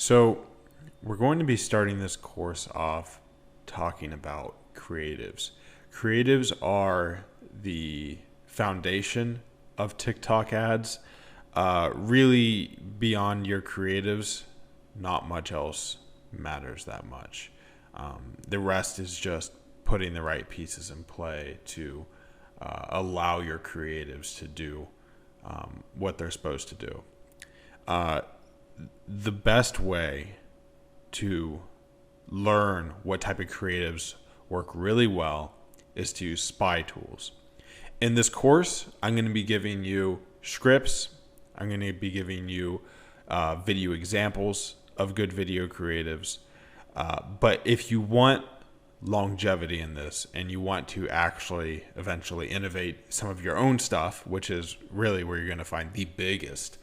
So, we're going to be starting this course off talking about creatives. Creatives are the foundation of TikTok ads. Really, beyond your creatives, not much else matters that much. The rest is just putting the right pieces in play to allow your creatives to do what they're supposed to do. The best way to learn what type of creatives work really well is to use spy tools. In this course, I'm going to be giving you scripts. I'm going to be giving you video examples of good video creatives. But if you want longevity in this and you want to actually eventually innovate some of your own stuff, which is really where you're going to find the biggest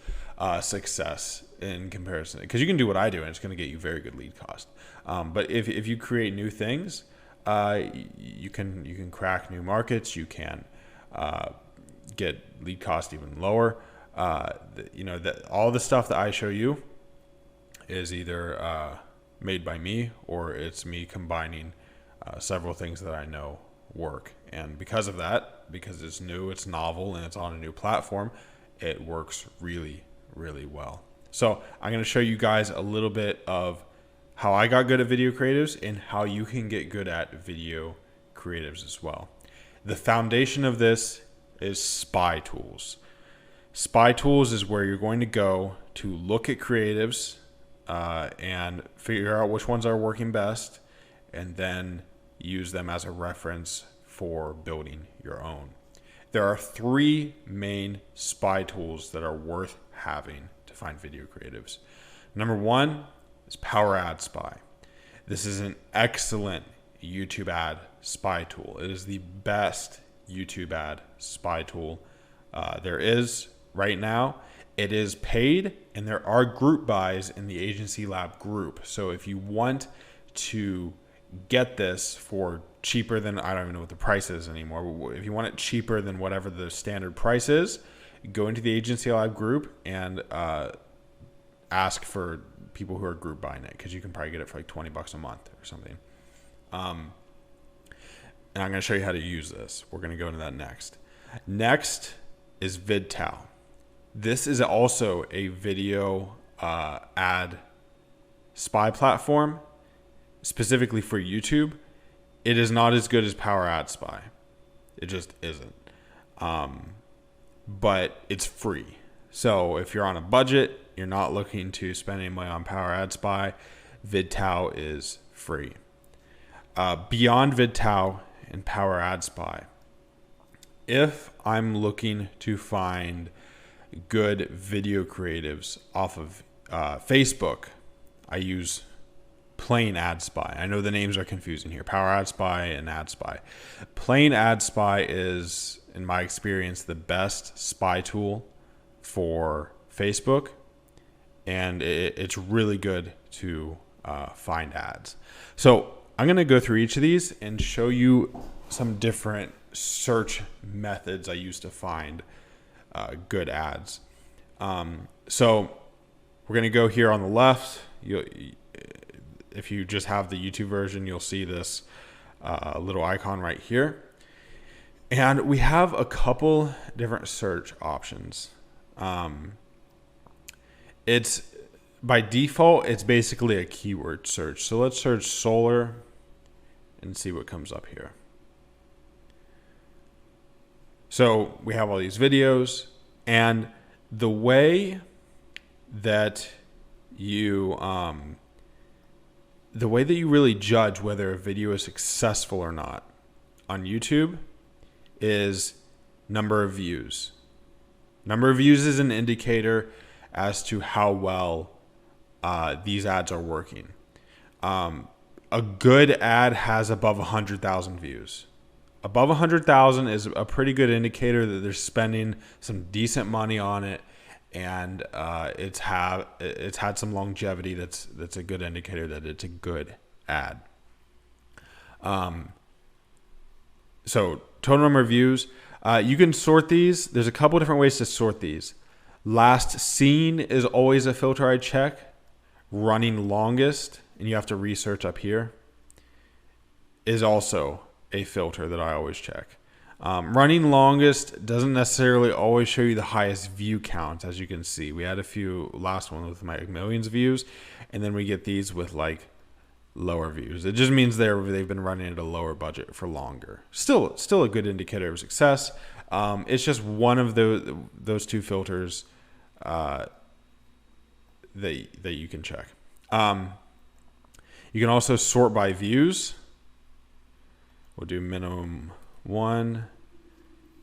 success in comparison, because you can do what I do and it's going to get you very good lead cost. But if you create new things, you can crack new markets. You can get lead cost even lower. All the stuff that I show you is either made by me or it's me combining several things that I know work. And because of that, because it's new, it's novel, and it's on a new platform, it works really, really well. So I'm going to show you guys a little bit of how I got good at video creatives and how you can get good at video creatives as well. The foundation of this is spy tools. Spy tools is where you're going to go to look at creatives and figure out which ones are working best, and then use them as a reference for building your own. There are three main spy tools that are worth having to find video creatives. Number one is Power Ad Spy. This is an excellent YouTube ad spy tool. It is the best YouTube ad spy tool there is right now. It is paid, and there are group buys in the Agency Lab group. So if you want to get this for cheaper than, I don't even know what the price is anymore. If you want it cheaper than whatever the standard price is, go into the Agency Lab group and ask for people who are group buying it, because you can probably get it for like $20 a month or something. And I'm going to show you how to use this. We're going to go into that next. Next is VidTal. This is also a video ad spy platform specifically for YouTube. It is not as good as Power Ad Spy. It just isn't. But it's free. So if you're on a budget, you're not looking to spend any money on Power Ad Spy, VidTal is free. Beyond VidTal and Power Ad Spy, if I'm looking to find good video creatives off of Facebook, I use Plain Ad Spy. I know the names are confusing here. Power Ad Spy and Ad Spy. Plain Ad Spy is, in my experience, the best spy tool for Facebook, and it's really good to find ads. So I'm going to go through each of these and show you some different search methods I use to find good ads. So we're going to go here on the left. If you just have the YouTube version, you'll see this little icon right here. And we have a couple different search options. It's by default, it's basically a keyword search. So let's search solar and see what comes up here. So we have all these videos, and the way that you really judge whether a video is successful or not on YouTube is number of views. Number of views is an indicator as to how well these ads are working. A good ad has above 100,000 views. Above 100,000 is a pretty good indicator that they're spending some decent money on it, and it's had some longevity. That's a good indicator that it's a good ad. So total number of views. You can sort these. There's a couple different ways to sort these. Last seen is always a filter I check. Running longest, and you have to research up here, is also a filter that I always check. Running longest doesn't necessarily always show you the highest view count. As you can see, we had a few last one with like millions of views, and then we get these with like lower views. It just means they've been running at a lower budget for longer. Still a good indicator of success. It's just one of those two filters that you can check. You can also sort by views. We'll do minimum 1,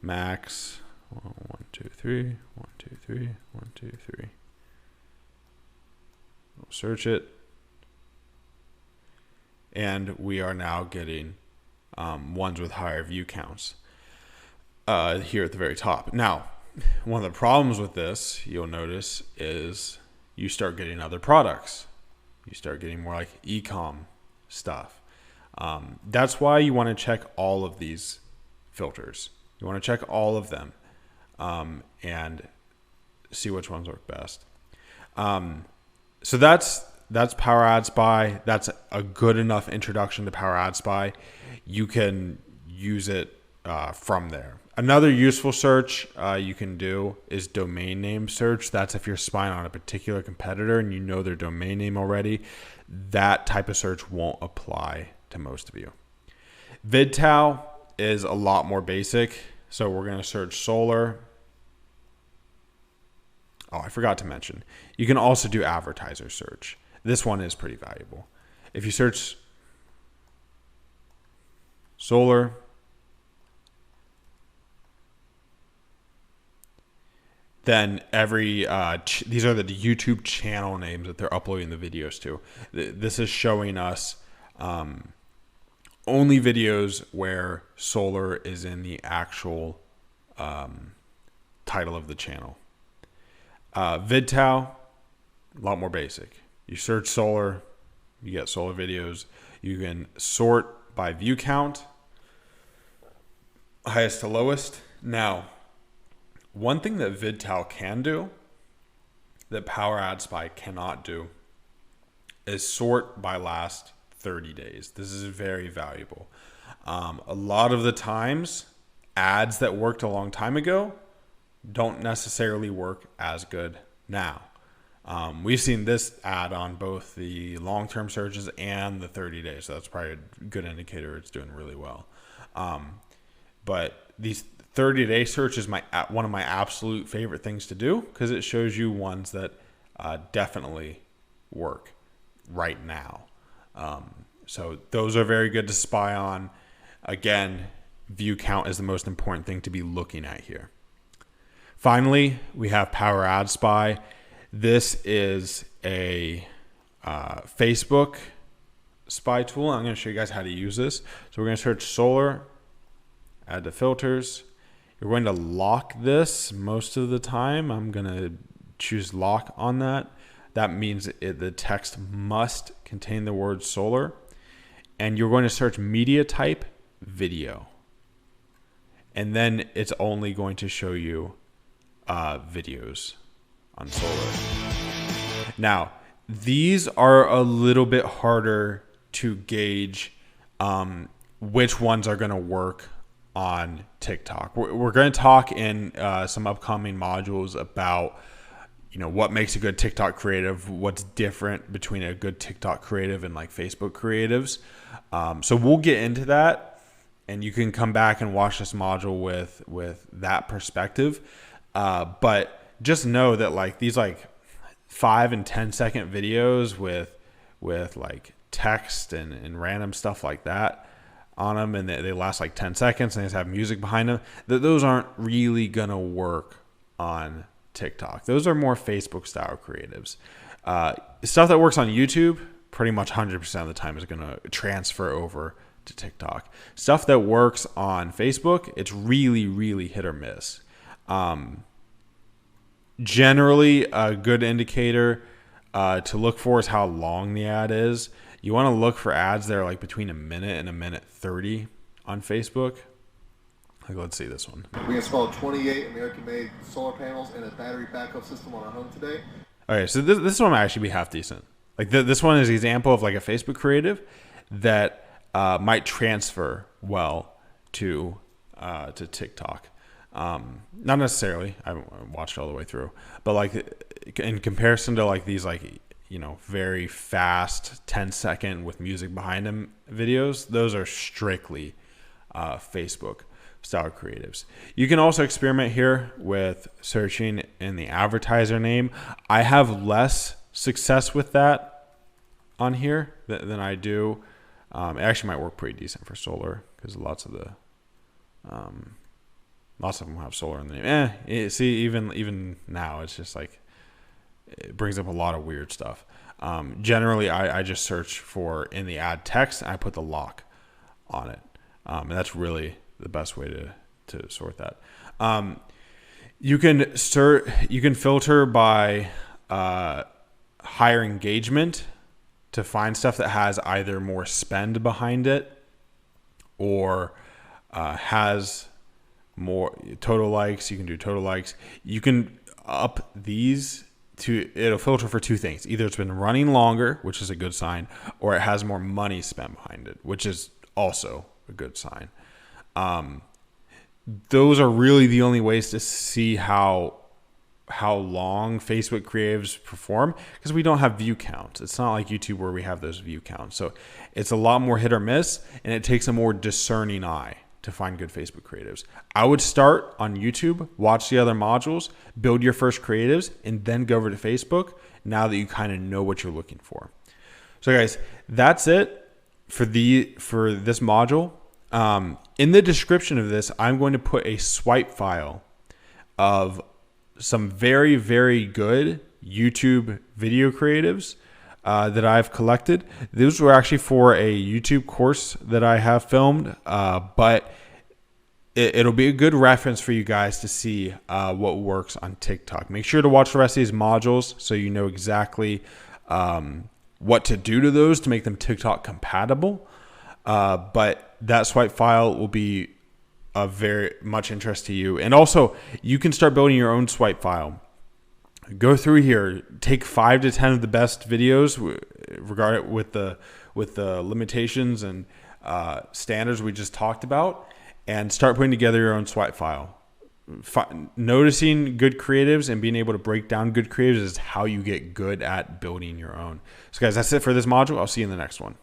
max 1, 2, 3, 1, 2, 3, 1, 2, 3. We'll search it. And we are now getting ones with higher view counts here at the very top. Now, one of the problems with this, you'll notice, is you start getting other products. You start getting more like e-com stuff. That's why you want to check all of these filters. You want to check all of them and see which ones work best. So that's Power Ad Spy. That's a good enough introduction to Power Ad Spy. You can use it from there. Another useful search you can do is domain name search. That's if you're spying on a particular competitor and you know their domain name already. That type of search won't apply to most of you. VidTow is a lot more basic. So we're going to search solar. Oh, I forgot to mention. You can also do advertiser search. This one is pretty valuable. If you search solar, then these are the YouTube channel names that they're uploading the videos to. This is showing us only videos where solar is in the actual title of the channel. VidTow, a lot more basic. You search solar, you get solar videos. You can sort by view count, highest to lowest. Now, one thing that VidTow can do that Power Ad Spy cannot do is sort by last 30 days. This is very valuable. A lot of the times, ads that worked a long time ago don't necessarily work as good now. We've seen this ad on both the long-term searches and the 30 days. So that's probably a good indicator it's doing really well. But these 30-day search is one of my absolute favorite things to do because it shows you ones that definitely work right now. So those are very good to spy on. Again, view count is the most important thing to be looking at here. Finally, we have Power Ad Spy. This is a Facebook spy tool. I'm going to show you guys how to use this. So we're going to search solar, add to filters. You're going to lock this most of the time. I'm going to choose lock on that. That means the text must contain the word solar. And you're going to search media type video. And then it's only going to show you videos on solar. Now, these are a little bit harder to gauge which ones are going to work on TikTok. We're going to talk in some upcoming modules about what makes a good TikTok creative, what's different between a good TikTok creative and like Facebook creatives. So we'll get into that, and you can come back and watch this module with that perspective. But just know that like these like 5 and 10 second videos with like text and random stuff like that on them, and they last like 10 seconds and they just have music behind them, those aren't really gonna work on TikTok. Those are more Facebook style creatives. Stuff that works on YouTube pretty much 100% of the time is gonna transfer over to TikTok. Stuff that works on Facebook, it's really, really hit or miss. Generally, a good indicator to look for is how long the ad is. You want to look for ads that are like between a minute and a minute 30 on Facebook. Like, let's see this one. We installed 28 American-made solar panels and a battery backup system on our home today. Okay, so this one might actually be half decent. Like this one is an example of like a Facebook creative that might transfer well to TikTok. Not necessarily. I haven't watched all the way through, but like in comparison to like these like very fast 10-second with music behind them videos, those are strictly Facebook style creatives. You can also experiment here with searching in the advertiser name. I have less success with that on here than I do. It actually might work pretty decent for solar because lots of them have solar in the name. See, even now, it's just like it brings up a lot of weird stuff. Generally, I just search for in the ad text and I put the lock on it, and that's really the best way to sort that. You can filter by higher engagement to find stuff that has either more spend behind it or has more total likes. You can do total likes. You can up these it'll filter for two things. Either it's been running longer, which is a good sign, or it has more money spent behind it, which is also a good sign. Those are really the only ways to see how long Facebook creatives perform, because we don't have view counts. It's not like YouTube where we have those view counts. So it's a lot more hit or miss, and it takes a more discerning eye to find good Facebook creatives. I would start on YouTube, watch the other modules, build your first creatives, and then go over to Facebook now that you kind of know what you're looking for. So guys, that's it for this module. In the description of this, I'm going to put a swipe file of some very, very good YouTube video creatives that I've collected. Those were actually for a YouTube course that I have filmed, but it'll be a good reference for you guys to see what works on TikTok. Make sure to watch the rest of these modules so you know exactly what to do to those to make them TikTok compatible. But that swipe file will be of very much interest to you. And also, you can start building your own swipe file. Go through here, take 5 to 10 of the best videos, regarding with the limitations and standards we just talked about, and start putting together your own swipe file. Noticing good creatives and being able to break down good creatives is how you get good at building your own. So guys, that's it for this module. I'll see you in the next one.